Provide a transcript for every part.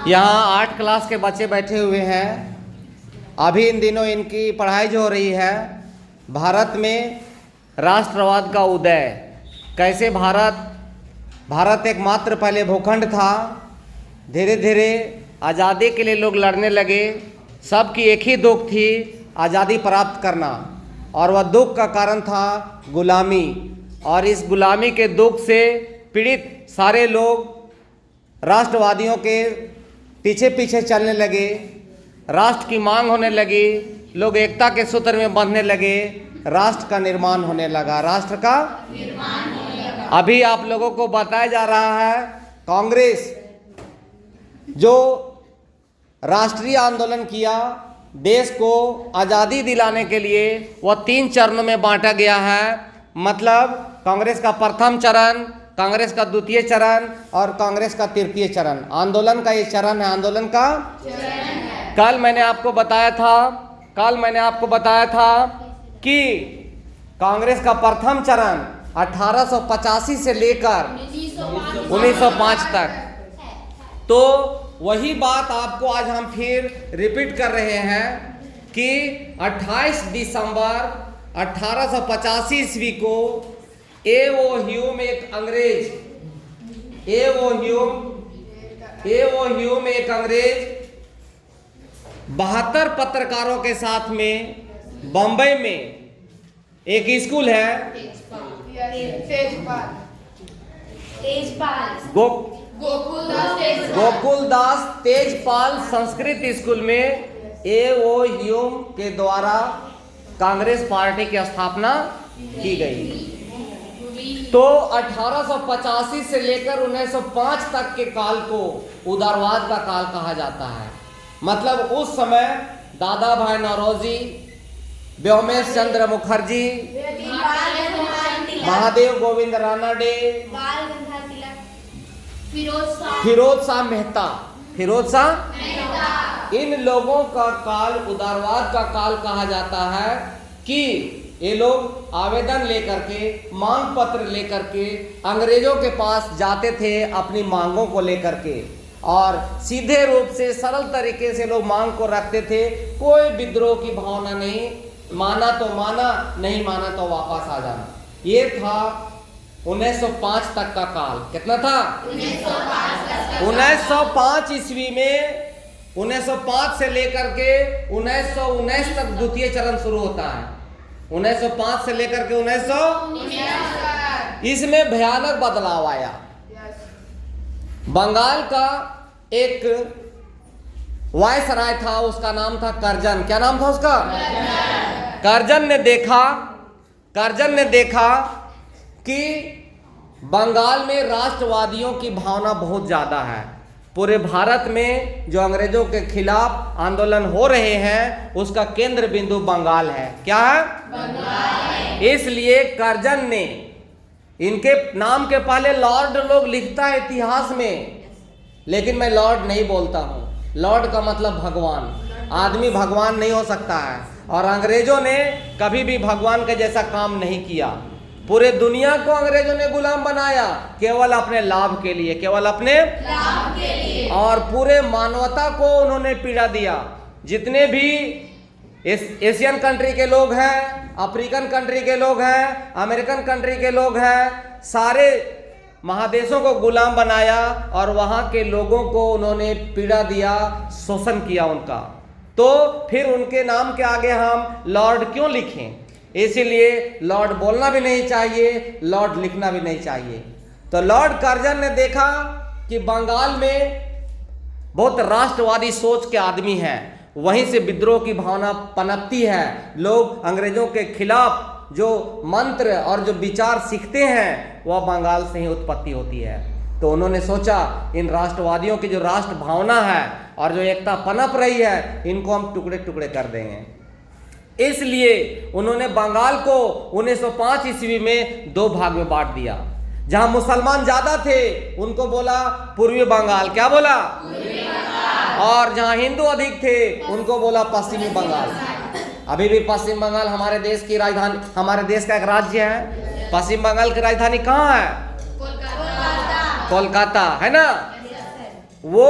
यहाँ 8 क्लास के बच्चे बैठे हुए हैं। अभी इन दिनों इनकी पढ़ाई जो हो रही है, भारत में राष्ट्रवाद का उदय कैसे, भारत एकमात्र पहले भूखंड था, धीरे धीरे आज़ादी के लिए लोग लड़ने लगे। सबकी एक ही दुख थी, आज़ादी प्राप्त करना, और वह दुख का कारण था गुलामी। और इस गुलामी के दुख से पीड़ित सारे लोग राष्ट्रवादियों के पीछे पीछे चलने लगे, राष्ट्र की मांग होने लगी, लोग एकता के सूत्र में बंधने लगे, राष्ट्र का निर्माण होने लगा, राष्ट्र का निर्माण होने लगा। अभी आप लोगों को बताया जा रहा है, कांग्रेस जो राष्ट्रीय आंदोलन किया, देश को आज़ादी दिलाने के लिए, वह 3 चरणों में बांटा गया है। मतलब कांग्रेस का प्रथम चरण, कांग्रेस का द्वितीय चरण और कांग्रेस का तृतीय चरण। आंदोलन का ये चरण है, आंदोलन का चरण है। कल मैंने आपको बताया था कि कांग्रेस का प्रथम चरण 1885 से लेकर 1905 तक। तो वही बात आपको आज हम फिर रिपीट कर रहे हैं कि 28 दिसंबर 1885 ईस्वी को ए.ओ. ह्यूम एक अंग्रेज 72 पत्रकारों के साथ में बंबई में एक स्कूल है गोकुलदास तेजपाल संस्कृत स्कूल में ए.ओ. ह्यूम के द्वारा कांग्रेस पार्टी की स्थापना की गई। तो 1885 से लेकर 1905 तक के काल को उदारवाद का काल कहा जाता है। मतलब उस समय दादा भाई नौरोजी, व्योमेश चंद्र मुखर्जी, महादेव गोविंद रानडे, फिरोज शाह मेहता, इन लोगों का काल उदारवाद का काल कहा जाता है कि ये लोग आवेदन लेकर के, मांग पत्र लेकर के अंग्रेजों के पास जाते थे अपनी मांगों को लेकर के, और सीधे रूप से सरल तरीके से लोग मांग को रखते थे। कोई विद्रोह की भावना नहीं, माना तो माना, नहीं माना तो वापस आ जाना। ये था 1905 तक का काल। कितना था? 1905 ईस्वी में 1905 से लेकर के 1919 तक द्वितीय चरण शुरू होता है। 1905 से लेकर के 1919 इसमें भयानक बदलाव आया। बंगाल का एक वायसराय था, उसका नाम था कर्जन। क्या नाम था उसका? कर्जन ने देखा कि बंगाल में राष्ट्रवादियों की भावना बहुत ज्यादा है। पूरे भारत में जो अंग्रेजों के खिलाफ आंदोलन हो रहे हैं, उसका केंद्र बिंदु बंगाल है। क्या है? बंगाल है। इसलिए कर्जन ने, इनके नाम के पहले लॉर्ड लोग लिखता है इतिहास में, लेकिन मैं लॉर्ड नहीं बोलता हूँ। लॉर्ड का मतलब भगवान। आदमी भगवान नहीं हो सकता है, और अंग्रेजों ने कभी भी भगवान के जैसा काम नहीं किया। पूरे दुनिया को अंग्रेजों ने गुलाम बनाया केवल अपने लाभ के लिए, केवल अपने लाभ के लिए, और पूरे मानवता को उन्होंने पीड़ा दिया। जितने भी एशियन कंट्री के लोग हैं, अफ्रीकन कंट्री के लोग हैं, अमेरिकन कंट्री के लोग हैं, सारे महादेशों को गुलाम बनाया और वहाँ के लोगों को उन्होंने पीड़ा दिया, शोषण किया उनका। तो फिर उनके नाम के आगे हम लॉर्ड क्यों लिखें? इसीलिए लॉर्ड बोलना भी नहीं चाहिए, लॉर्ड लिखना भी नहीं चाहिए। तो लॉर्ड कर्जन ने देखा कि बंगाल में बहुत राष्ट्रवादी सोच के आदमी हैं, वहीं से विद्रोह की भावना पनपती है। लोग अंग्रेजों के खिलाफ जो मंत्र और जो विचार सीखते हैं, वह बंगाल से ही उत्पत्ति होती है। तो उन्होंने सोचा इन राष्ट्रवादियों की जो राष्ट्र भावना है और जो एकता पनप रही है, इनको हम टुकड़े टुकड़े कर देंगे। इसलिए उन्होंने बंगाल को 1905 ईस्वी में 2 भाग में बांट दिया। जहां मुसलमान ज्यादा थे उनको बोला पूर्वी बंगाल। क्या बोला? पूर्वी बंगाल। और जहां हिंदू अधिक थे उनको बोला पश्चिमी बंगाल। अभी भी पश्चिम बंगाल हमारे देश की राजधानी, हमारे देश का एक राज्य है। पश्चिम बंगाल की राजधानी कहाँ है? कोलकाता है ना। वो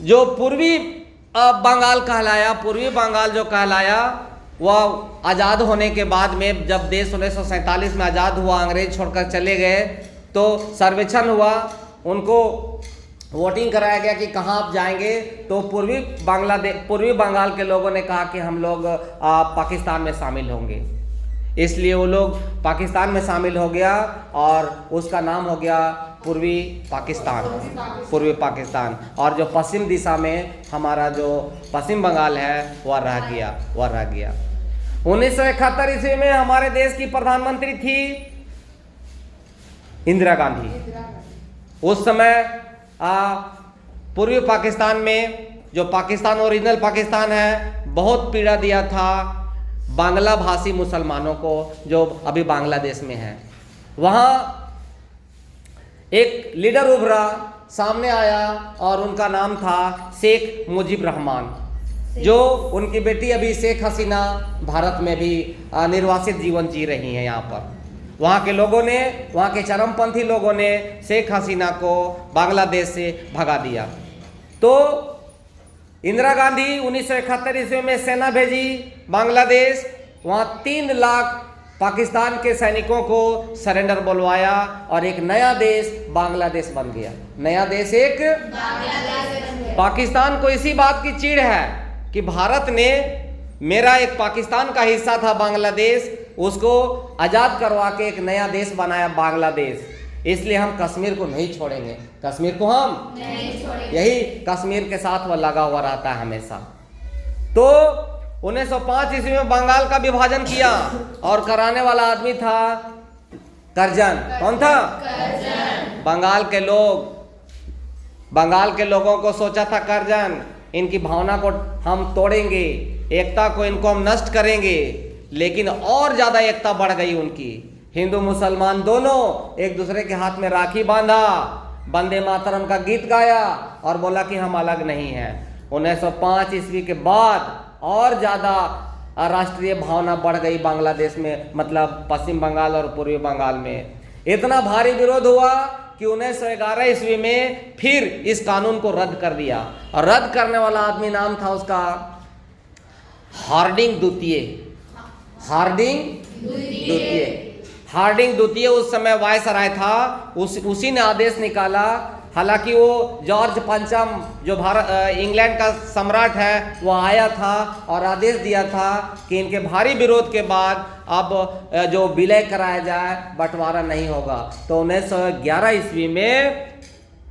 जो पूर्वी बंगाल कहलाया, पूर्वी बंगाल जो कहलाया, वह आज़ाद होने के बाद में जब देश 1947 में आज़ाद हुआ, अंग्रेज छोड़कर चले गए, तो सर्वेक्षण हुआ, उनको वोटिंग कराया गया कि कहाँ आप जाएंगे। तो पूर्वी बंगाल के लोगों ने कहा कि हम लोग पाकिस्तान में शामिल होंगे। इसलिए वो लोग पाकिस्तान में शामिल हो गया और उसका नाम हो गया पूर्वी पाकिस्तान। और जो पश्चिम दिशा में हमारा जो पश्चिम बंगाल है वह रह गया। 1971 ईस्वी में हमारे देश की प्रधानमंत्री थी इंदिरा गांधी। उस समय पूर्वी पाकिस्तान में, जो पाकिस्तान ओरिजिनल पाकिस्तान है, बहुत पीड़ा दिया था बांग्ला भाषी मुसलमानों को, जो अभी बांग्लादेश में है। वहाँ एक लीडर उभरा, सामने आया और उनका नाम था शेख मुजीब रहमान, जो उनकी बेटी अभी शेख हसीना भारत में भी निर्वासित जीवन जी रही हैं यहाँ पर। वहाँ के लोगों ने, वहाँ के चरमपंथी लोगों ने शेख हसीना को बांग्लादेश से भगा दिया। तो इंदिरा गांधी 1971 ईस्वी में सेना भेजी बांग्लादेश। वहाँ 3 लाख पाकिस्तान के सैनिकों को सरेंडर बुलवाया और एक नया देश बांग्लादेश बन गया। नया देश एक पाकिस्तान को इसी बात की चिढ़ है कि भारत ने, मेरा एक पाकिस्तान का हिस्सा था बांग्लादेश, उसको आज़ाद करवा के एक नया देश बनाया बांग्लादेश। इसलिए हम कश्मीर को नहीं छोड़ेंगे, कश्मीर को हम नहीं छोड़ेंगे। यही कश्मीर के साथ वह लगा हुआ रहता है हमेशा। तो 1905 ईस्वी में बंगाल का विभाजन किया और कराने वाला आदमी था करजन। कौन था? करजन। बंगाल के लोगों को सोचा था करजन, इनकी भावना को हम तोड़ेंगे, एकता को इनको हम नष्ट करेंगे। लेकिन और ज़्यादा एकता बढ़ गई उनकी। हिंदू मुसलमान दोनों एक दूसरे के हाथ में राखी बांधा, वंदे मातरम का गीत गाया और बोला कि हम अलग नहीं हैं। 1905 ईस्वी के बाद और ज़्यादा राष्ट्रीय भावना बढ़ गई बांग्लादेश में, मतलब पश्चिम बंगाल और पूर्वी बंगाल में। इतना भारी विरोध हुआ कि 1911 ईस्वी में फिर इस कानून को रद्द कर दिया। और रद्द करने वाला आदमी नाम था उसका हार्डिंग द्वितीय उस समय वायसराय था। उसी ने आदेश निकाला। हालांकि वो जॉर्ज पंचम, जो इंग्लैंड का सम्राट है, वो आया था और आदेश दिया था कि इनके भारी विरोध के बाद अब जो विलय कराया जाए, बंटवारा नहीं होगा। तो 1911 ईस्वी में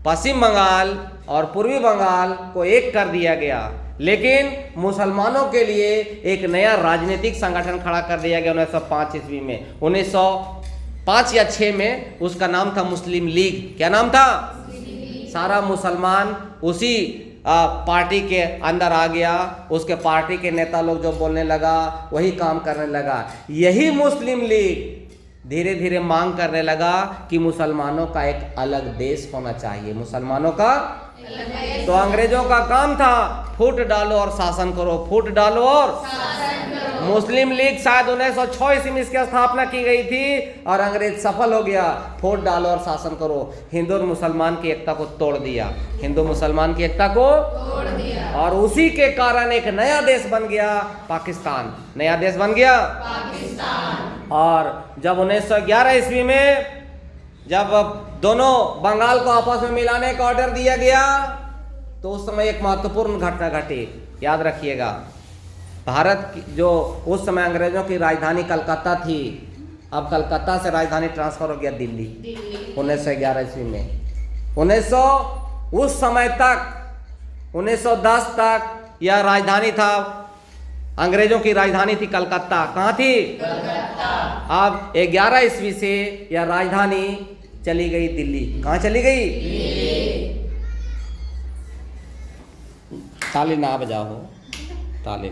पश्चिम बंगाल और पूर्वी बंगाल को एक कर दिया गया। लेकिन मुसलमानों के लिए एक नया राजनीतिक संगठन खड़ा कर दिया गया 1905 ईस्वी में। 1905 या 6 में उसका नाम था मुस्लिम लीग। क्या नाम था? सारा मुसलमान उसी पार्टी के अंदर आ गया। उसके पार्टी के नेता लोग जो बोलने लगा वही काम करने लगा। यही मुस्लिम लीग धीरे धीरे मांग करने लगा कि मुसलमानों का एक अलग देश होना चाहिए, मुसलमानों का। तो अंग्रेजों का काम था फूट डालो और शासन करो, फूट डालो और मुस्लिम लीग शायद 1906 ईस्वी में इसकी स्थापना की गई थी और अंग्रेज सफल हो गया। फूट डालो और शासन करो। हिंदू और मुसलमान की एकता को तोड़ दिया, हिंदू मुसलमान की एकता को तोड़ दिया। और उसी के कारण एक नया देश बन गया पाकिस्तान। नया देश बन गया पाकिस्तान। और जब 1911 ईस्वी में जब दोनों बंगाल को आपस में मिलाने का ऑर्डर दिया गया, तो उस समय एक महत्वपूर्ण घटना घटी। याद रखिएगा, भारत की जो उस समय अंग्रेजों की राजधानी कलकत्ता थी, अब कलकत्ता से राजधानी ट्रांसफर हो गया दिल्ली 1911 ईस्वी में। 1900 उस समय तक 1910 तक यह राजधानी था, अंग्रेजों की राजधानी थी कलकत्ता। कहाँ थी? कलकत्ता। अब 11 ईस्वी से यह राजधानी चली गई दिल्ली। कहाँ चली गई? दिल्ली। ताली ना बजाओ, ताली ना।